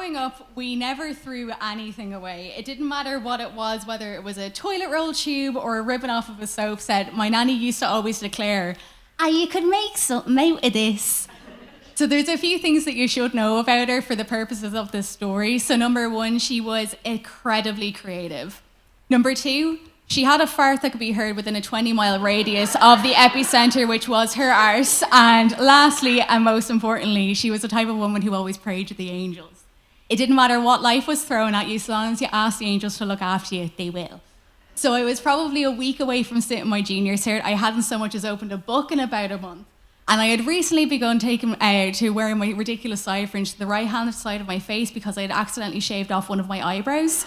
growing up, we never threw anything away. It didn't matter what it was, whether it was a toilet roll tube or a ribbon off of a soap set. My nanny used to always declare, you could make something out of this. So there's a few things that you should know about her for the purposes of this story. So number one, she was incredibly creative. Number two, she had a fart that could be heard within a 20-mile radius of the epicenter, which was her arse. And lastly, and most importantly, she was the type of woman who always prayed to the angels. It didn't matter what life was thrown at you, so long as you asked the angels to look after you, they will. So I was probably a week away from sitting my junior cert. I hadn't so much as opened a book in about a month. And I had recently begun to wearing my ridiculous side fringe to the right-hand side of my face because I had accidentally shaved off one of my eyebrows.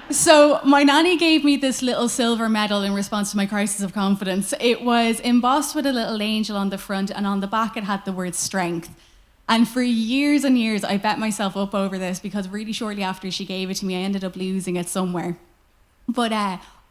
So my nanny gave me this little silver medal in response to my crisis of confidence. It was embossed with a little angel on the front, and on the back it had the word strength. And for years and years, I bet myself up over this because really shortly after she gave it to me, I ended up losing it somewhere. But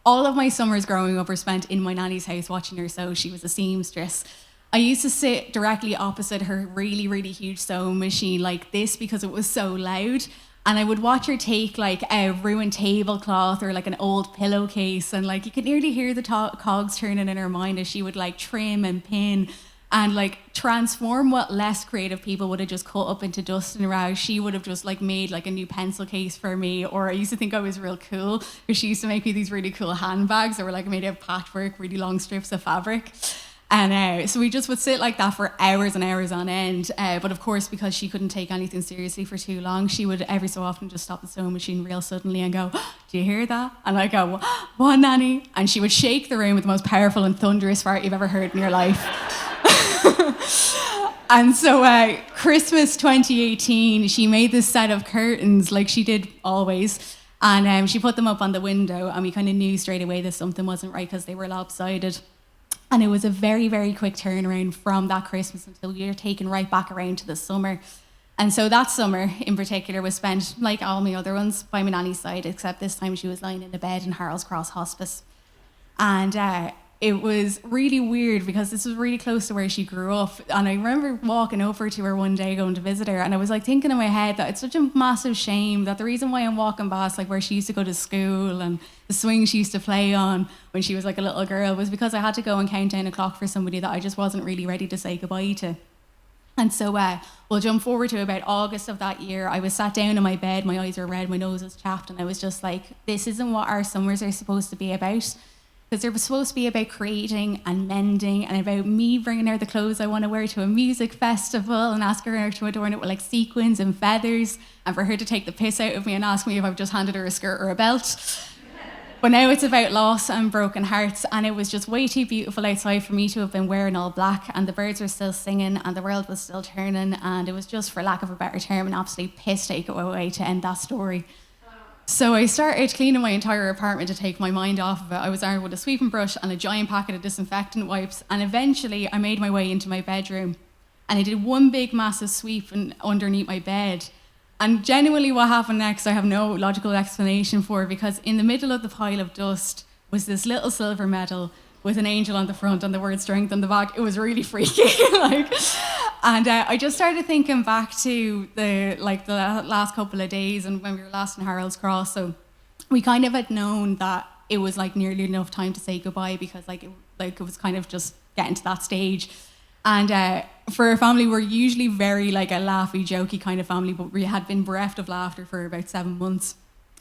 all of my summers growing up were spent in my nanny's house watching her sew. She was a seamstress. I used to sit directly opposite her really, really huge sewing machine like this because it was so loud. And I would watch her take like a ruined tablecloth or like an old pillowcase, and like you could nearly hear the cogs turning in her mind as she would like trim and pin and like transform what less creative people would have just cut up into dust and rags. She would have just like made like a new pencil case for me. Or I used to think I was real cool because she used to make me these really cool handbags that were like made out of patchwork, really long strips of fabric. And so we just would sit like that for hours and hours on end. But of course, because she couldn't take anything seriously for too long, she would every so often just stop the sewing machine real suddenly and go, "Do you hear that?" And I go, "What, Nanny?" And she would shake the room with the most powerful and thunderous fart you've ever heard in your life. And so Christmas 2018, she made this set of curtains like she did always. And she put them up on the window, and we kind of knew straight away that something wasn't right because they were lopsided. And it was a very, very quick turnaround from that Christmas until we were taken right back around to the summer. And so that summer in particular was spent, like all my other ones, by my nanny's side, except this time she was lying in a bed in Harold's Cross Hospice. And it was really weird because this was really close to where she grew up. And I remember walking over to her one day going to visit her, and I was like thinking in my head that it's such a massive shame that the reason why I'm walking past like where she used to go to school and the swing she used to play on when she was like a little girl was because I had to go and count down a clock for somebody that I just wasn't really ready to say goodbye to. And so we'll jump forward to about August of that year. I was sat down in my bed, my eyes were red, my nose was chapped, and I was just like, this isn't what our summers are supposed to be about. Because they're supposed to be about creating and mending and about me bringing her the clothes I want to wear to a music festival and asking her to adorn it with like sequins and feathers, and for her to take the piss out of me and ask me if I've just handed her a skirt or a belt. But now it's about loss and broken hearts, and it was just way too beautiful outside for me to have been wearing all black, and the birds were still singing and the world was still turning, and it was just, for lack of a better term, an absolute piss take away to end that story. So I started cleaning my entire apartment to take my mind off of it. I was armed with a sweeping brush and a giant packet of disinfectant wipes, and eventually I made my way into my bedroom, and I did one big massive sweep underneath my bed. And genuinely what happened next I have no logical explanation for, because in the middle of the pile of dust was this little silver medal with an angel on the front and the word strength on the back. It was really freaky. And I just started thinking back to the last couple of days and when we were last in Harold's Cross. So we kind of had known that it was like nearly enough time to say goodbye, because it was kind of just getting to that stage. And for our family, we're usually very like a laughy, jokey kind of family, but we had been bereft of laughter for about 7 months.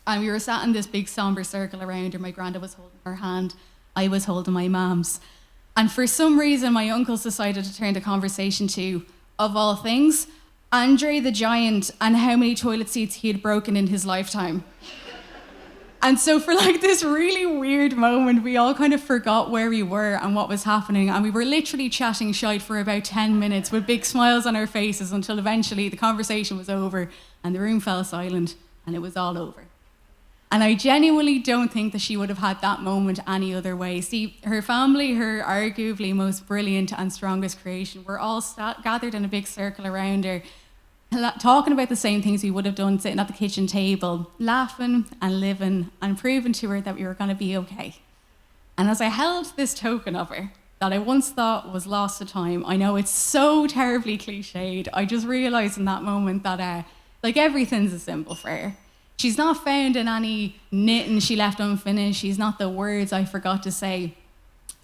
And we were sat in this big somber circle around her. My granda was holding her hand. I was holding my mum's. And for some reason, my uncles decided to turn the conversation to, of all things, Andre the Giant and how many toilet seats he had broken in his lifetime. And so for like this really weird moment, we all kind of forgot where we were and what was happening. And we were literally chatting shite for about 10 minutes with big smiles on our faces until eventually the conversation was over and the room fell silent and it was all over. And I genuinely don't think that she would have had that moment any other way. See, her family, her arguably most brilliant and strongest creation, were all gathered in a big circle around her, talking about the same things we would have done sitting at the kitchen table, laughing and living and proving to her that we were going to be okay. And as I held this token of her that I once thought was lost to time, I know it's so terribly cliched, I just realised in that moment that Like, everything's a symbol for her. She's not found in any knitting she left unfinished. She's not the words I forgot to say.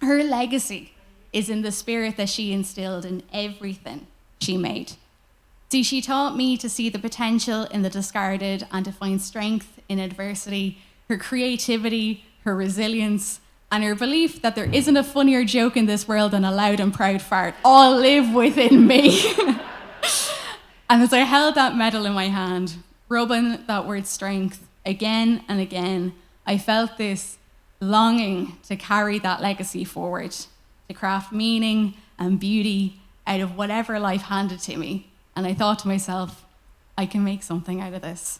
Her legacy is in the spirit that she instilled in everything she made. See, she taught me to see the potential in the discarded and to find strength in adversity, her creativity, her resilience, and her belief that there isn't a funnier joke in this world than a loud and proud fart all live within me. And as I held that medal in my hand, rubbing that word strength again and again, I felt this longing to carry that legacy forward, to craft meaning and beauty out of whatever life handed to me. And I thought to myself, I can make something out of this.